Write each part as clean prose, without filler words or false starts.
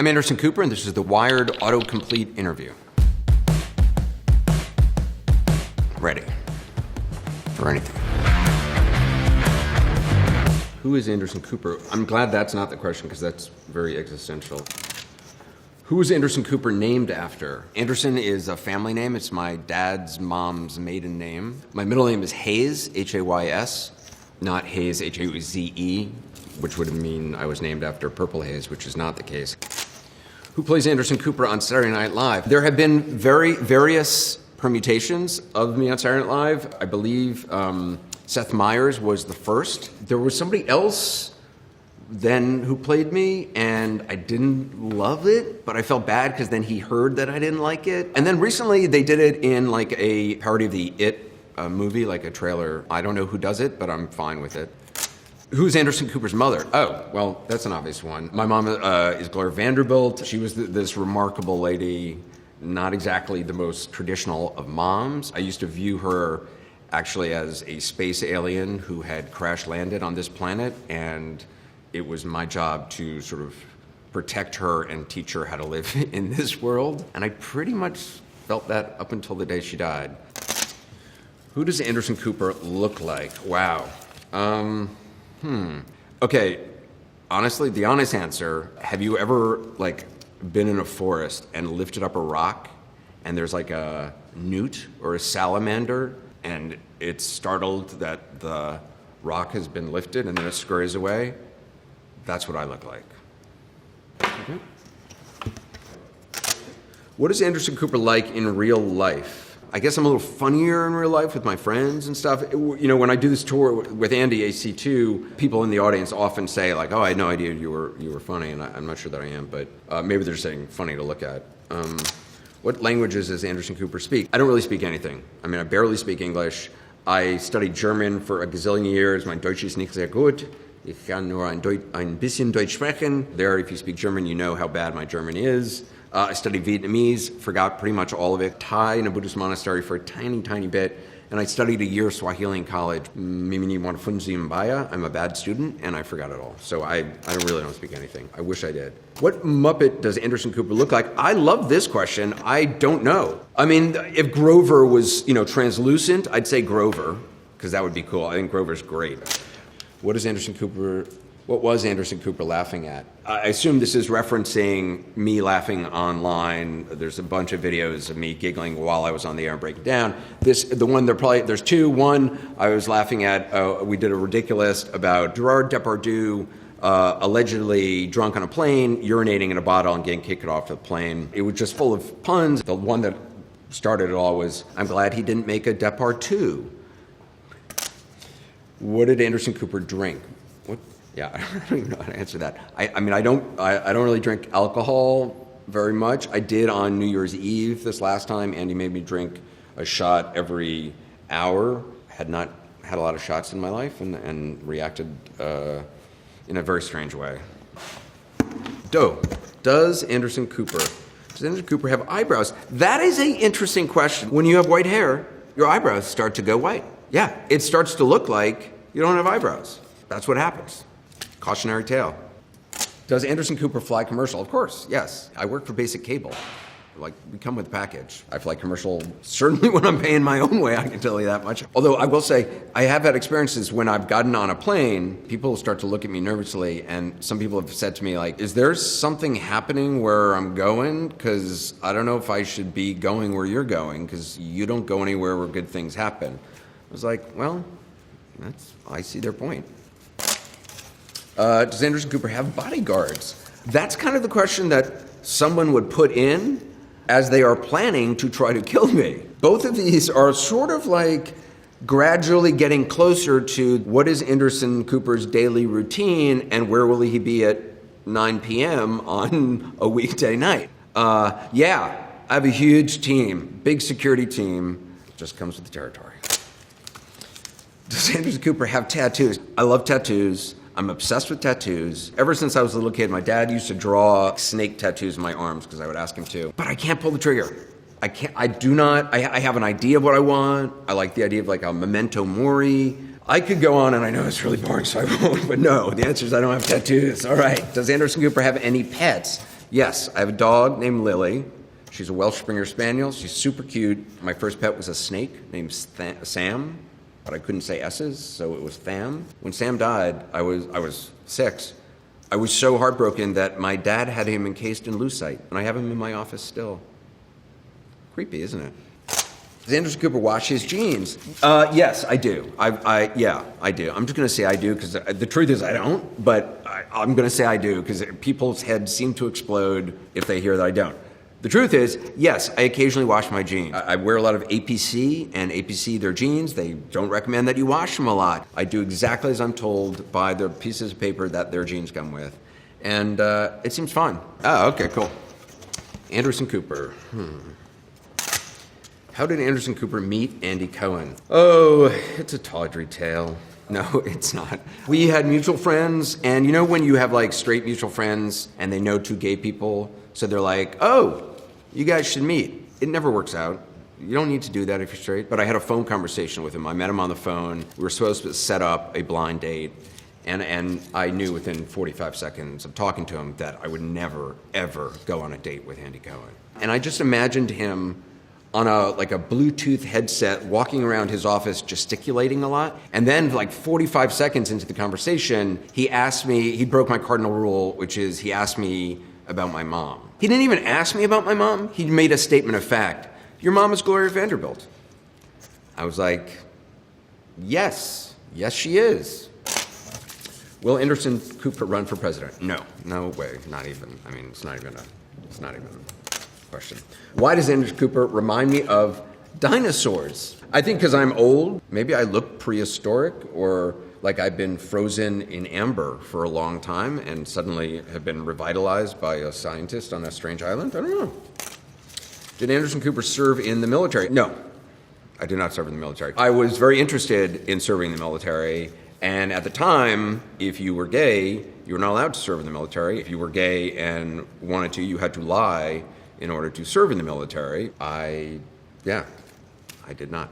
I'm Anderson Cooper, and this is the WIRED Autocomplete Interview. Ready for anything. Who is Anderson Cooper? I'm glad that's not the question because that's very existential. Who is Anderson Cooper named after? Anderson is a family name. It's my dad's mom's maiden name. My middle name is Hayes, H-A-Y-S, not Hayes, H-A-Z-E, which would mean I was named after Purple Haze, which is not the case. Who plays Anderson Cooper on Saturday Night Live? There have been various permutations of me on Saturday Night Live. I believe Seth Meyers was the first. There was somebody else then who played me, and I didn't love it, but I felt bad because then he heard that I didn't like it. And then recently they did it in like a parody of the It movie, like a trailer. I don't know who does it, but I'm fine with it. Who's Anderson Cooper's mother? Oh, well, that's an obvious one. My mom is Gloria Vanderbilt. She was this remarkable lady, not exactly the most traditional of moms. I used to view her actually as a space alien who had crash landed on this planet, and it was my job to sort of protect her and teach her how to live in this world. And I pretty much felt that up until the day she died. Who does Anderson Cooper look like? Wow. Okay, honestly, the honest answer, have you ever been in a forest and lifted up a rock and there's like a newt or a salamander and it's startled that the rock has been lifted and then it scurries away? That's what I look like. Okay. What is Anderson Cooper like in real life? I guess I'm a little funnier in real life with my friends and stuff. You know, when I do this tour with Andy, AC2, people in the audience often say like, "Oh, I had no idea you were funny," and I'm not sure that I am, but maybe they're saying funny to look at. What languages does Anderson Cooper speak? I don't really speak anything. I mean, I barely speak English. I studied German for a gazillion years. Mein Deutsch ist nicht sehr gut. Ich kann nur ein bisschen Deutsch sprechen. There, if you speak German, you know how bad my German is. I studied Vietnamese, forgot pretty much all of it. Thai in a Buddhist monastery for a tiny, tiny bit. And I studied a year Swahili in college. Mimi wanafunzi mbaya. I'm a bad student, and I forgot it all. So I really don't speak anything. I wish I did. What Muppet does Anderson Cooper look like? I love this question. I don't know. I mean, if Grover was, translucent, I'd say Grover, because that would be cool. I think Grover's great. What was Anderson Cooper laughing at? I assume this is referencing me laughing online. There's a bunch of videos of me giggling while I was on the air and breaking down. There's two. One, I was laughing at, we did a ridiculous about Gerard Depardieu allegedly drunk on a plane, urinating in a bottle and getting kicked off the plane. It was just full of puns. The one that started it all was, I'm glad he didn't make a Depardieu. What did Anderson Cooper drink? Yeah, I don't even know how to answer that. I don't really drink alcohol very much. I did on New Year's Eve this last time. Andy made me drink a shot every hour. Had not had a lot of shots in my life and reacted in a very strange way. Does Anderson Cooper have eyebrows? That is an interesting question. When you have white hair, your eyebrows start to go white. Yeah, it starts to look like you don't have eyebrows. That's what happens. Cautionary tale. Does Anderson Cooper fly commercial? Of course, yes. I work for Basic Cable. We come with a package. I fly commercial certainly when I'm paying my own way, I can tell you that much. Although I will say, I have had experiences when I've gotten on a plane, people start to look at me nervously, and some people have said to me, is there something happening where I'm going? Because I don't know if I should be going where you're going, because you don't go anywhere where good things happen. I was like, well, I see their point. Does Anderson Cooper have bodyguards? That's kind of the question that someone would put in as they are planning to try to kill me. Both of these are sort of gradually getting closer to what is Anderson Cooper's daily routine and where will he be at 9 p.m. on a weekday night. Yeah, I have a huge team, big security team. Just comes with the territory. Does Anderson Cooper have tattoos? I love tattoos. I'm obsessed with tattoos. Ever since I was a little kid, my dad used to draw snake tattoos in my arms because I would ask him to. But I can't pull the trigger. I have an idea of what I want. I like the idea of a memento mori. I could go on, and I know it's really boring, so I won't. But no, the answer is I don't have tattoos. All right. Does Anderson Cooper have any pets? Yes, I have a dog named Lily. She's a Welsh Springer Spaniel. She's super cute. My first pet was a snake named Sam, but I couldn't say S's, so it was Tham. When Sam died, I was 6. I was so heartbroken that my dad had him encased in lucite, and I have him in my office still. Creepy, isn't it? Does Anderson Cooper wash his jeans? Yes, I do. Yeah, I do. I'm just going to say I do because the truth is I don't, but I'm going to say I do because people's heads seem to explode if they hear that I don't. The truth is, yes, I occasionally wash my jeans. I wear a lot of APC, and APC, their jeans, they don't recommend that you wash them a lot. I do exactly as I'm told by the pieces of paper that their jeans come with. And it seems fine. Oh, okay, cool. Anderson Cooper. How did Anderson Cooper meet Andy Cohen? Oh, it's a tawdry tale. No, it's not. We had mutual friends, and you know when you have like straight mutual friends and they know 2 gay people, so they're like, oh, you guys should meet. It never works out. You don't need to do that if you're straight. But I had a phone conversation with him. I met him on the phone. We were supposed to set up a blind date. And I knew within 45 seconds of talking to him that I would never, ever go on a date with Andy Cohen. And I just imagined him on a Bluetooth headset walking around his office gesticulating a lot. And then like 45 seconds into the conversation, he broke my cardinal rule, which is he asked me about my mom. He didn't even ask me about my mom. He made a statement of fact. Your mom is Gloria Vanderbilt. I was like, yes, she is. Will Anderson Cooper run for president? No way, not even. I mean, it's not even a question. Why does Anderson Cooper remind me of dinosaurs? I think because I'm old. Maybe I look prehistoric or like I've been frozen in amber for a long time and suddenly have been revitalized by a scientist on a strange island. I don't know. Did Anderson Cooper serve in the military? No, I did not serve in the military. I was very interested in serving in the military, and at the time, if you were gay, you were not allowed to serve in the military. If you were gay and wanted to, you had to lie in order to serve in the military. I did not.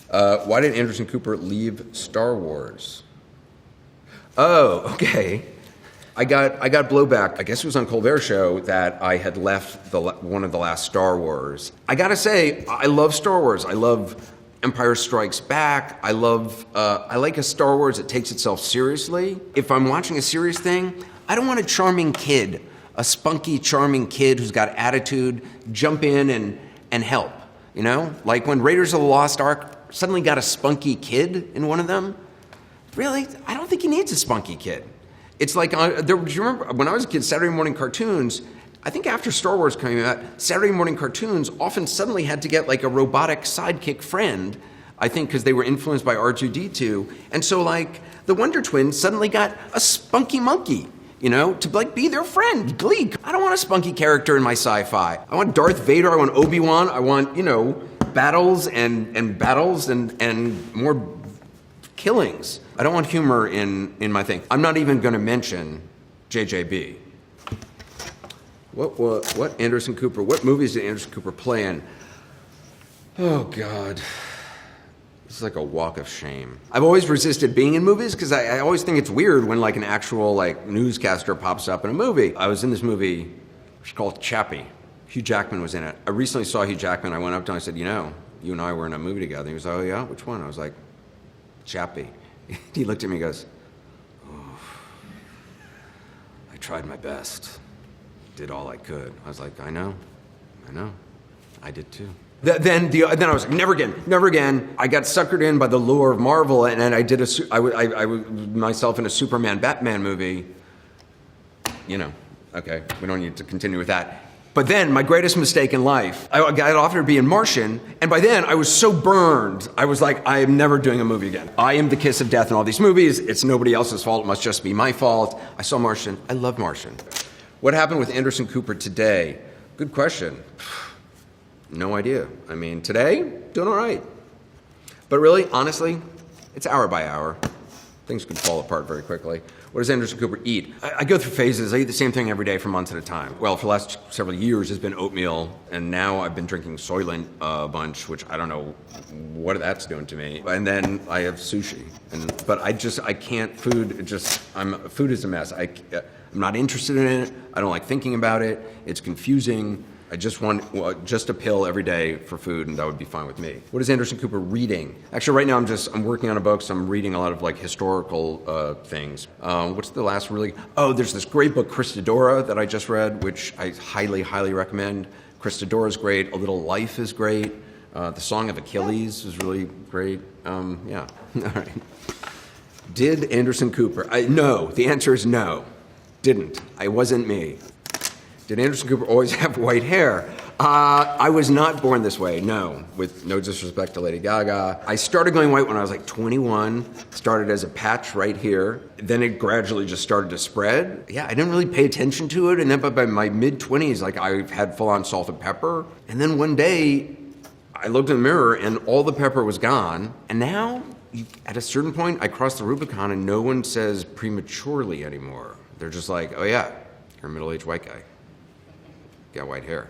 Why did Anderson Cooper leave Star Wars? Oh, okay. I got blowback. I guess it was on Colbert Show that I had left one of the last Star Wars. I gotta say, I love Star Wars. I love Empire Strikes Back. I like a Star Wars that takes itself seriously. If I'm watching a serious thing, I don't want a charming kid, a spunky, charming kid who's got attitude, jump in and help. You know, like when Raiders of the Lost Ark suddenly got a spunky kid in one of them. Really? I don't think he needs a spunky kid. It's like, do you remember when I was a kid, Saturday morning cartoons, I think after Star Wars came out, Saturday morning cartoons often suddenly had to get like a robotic sidekick friend, I think because they were influenced by R2-D2. And so like the Wonder Twins suddenly got a spunky monkey, you know, to like be their friend, Gleek. I don't want a spunky character in my sci-fi. I want Darth Vader, I want Obi-Wan, I want, you know, battles and more killings. I don't want humor in my thing. I'm not even going to mention JJB. What Anderson Cooper? What movies did Anderson Cooper play in? Oh God, this is like a walk of shame. I've always resisted being in movies because I always think it's weird when like an actual like newscaster pops up in a movie. I was in this movie, it's called Chappie. Hugh Jackman was in it. I recently saw Hugh Jackman. I went up to him and I said, you know, you and I were in a movie together. He was like, oh yeah, which one? I was like, Chappie. He looked at me and goes, oh, I tried my best. Did all I could. I was like, I know. I did too. Then I was like, never again. I got suckered in by the lure of Marvel, and I did I myself in a Superman Batman movie. You know, okay, we don't need to continue with that. But then, my greatest mistake in life, I got offered to be in Martian, and by then, I was so burned, I was like, I am never doing a movie again. I am the kiss of death in all these movies. It's nobody else's fault. It must just be my fault. I saw Martian. I love Martian. What happened with Anderson Cooper today? Good question. No idea. I mean, today, doing all right. But really, honestly, it's hour by hour. Things could fall apart very quickly. What does Anderson Cooper eat? I go through phases. I eat the same thing every day for months at a time. Well, for the last several years, it's been oatmeal, and now I've been drinking Soylent a bunch, which I don't know what that's doing to me. And then I have sushi. But I can't, food is a mess. I'm not interested in it. I don't like thinking about it. It's confusing. I just want just a pill every day for food, and that would be fine with me. What is Anderson Cooper reading? Actually, right now I'm working on a book, so I'm reading a lot of like historical things. What's the last really? Oh, there's this great book, Christodora, that I just read, which I highly, highly recommend. Christodora is great. A Little Life is great. The Song of Achilles is really great. Yeah. All right. Did Anderson Cooper? No. The answer is no. Didn't. I wasn't me. Did Anderson Cooper always have white hair? I was not born this way, no, with no disrespect to Lady Gaga. I started going white when I was like 21, started as a patch right here. Then it gradually just started to spread. Yeah, I didn't really pay attention to it. And then by my mid-20s, like I had full-on salt and pepper. And then one day, I looked in the mirror and all the pepper was gone. And now, at a certain point, I crossed the Rubicon and no one says prematurely anymore. They're just like, oh yeah, you're a middle-aged white guy. Got white hair.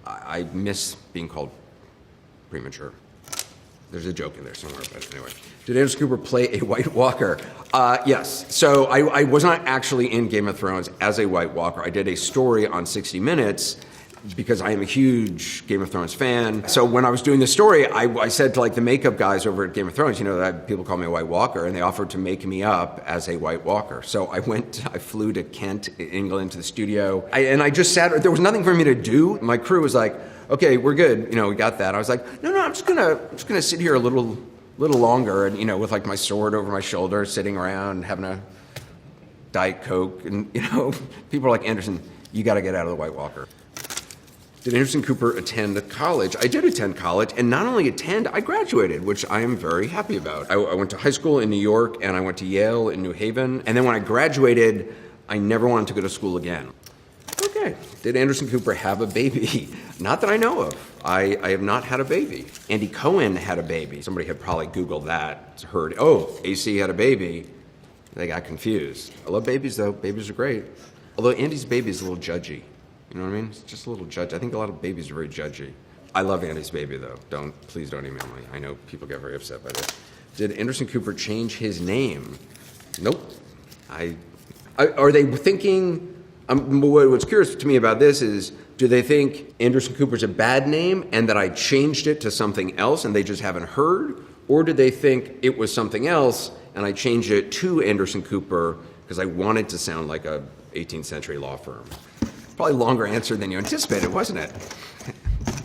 I miss being called premature. There's a joke in there somewhere, but anyway. Did Anderson Cooper play a White Walker? Yes. So I was not actually in Game of Thrones as a White Walker. I did a story on 60 Minutes because I am a huge Game of Thrones fan. So when I was doing the story, I said to like the makeup guys over at Game of Thrones, that people call me a White Walker, and they offered to make me up as a White Walker. So I flew to Kent, England, to the studio, and I just sat. There was nothing for me to do. My crew was like, "Okay, we're good. We got that." I was like, "No, I'm just gonna sit here a little longer, and with like my sword over my shoulder, sitting around having a Diet Coke, and people are like, Anderson, you got to get out of the White Walker." Did Anderson Cooper attend college? I did attend college, and not only attend, I graduated, which I am very happy about. I went to high school in New York, and I went to Yale in New Haven, and then when I graduated, I never wanted to go to school again. Okay. Did Anderson Cooper have a baby? Not that I know of. I have not had a baby. Andy Cohen had a baby. Somebody had probably Googled that, heard, AC had a baby. They got confused. I love babies, though. Babies are great. Although Andy's baby is a little judgy. You know what I mean? It's just a little judgy. I think a lot of babies are very judgy. I love Andy's baby, though. Please don't email me. I know people get very upset by this. Did Anderson Cooper change his name? Nope. Are they thinking? What's curious to me about this is, do they think Anderson Cooper's a bad name and that I changed it to something else and they just haven't heard? Or did they think it was something else and I changed it to Anderson Cooper because I wanted to sound like a 18th century law firm? Probably a longer answer than you anticipated, wasn't it?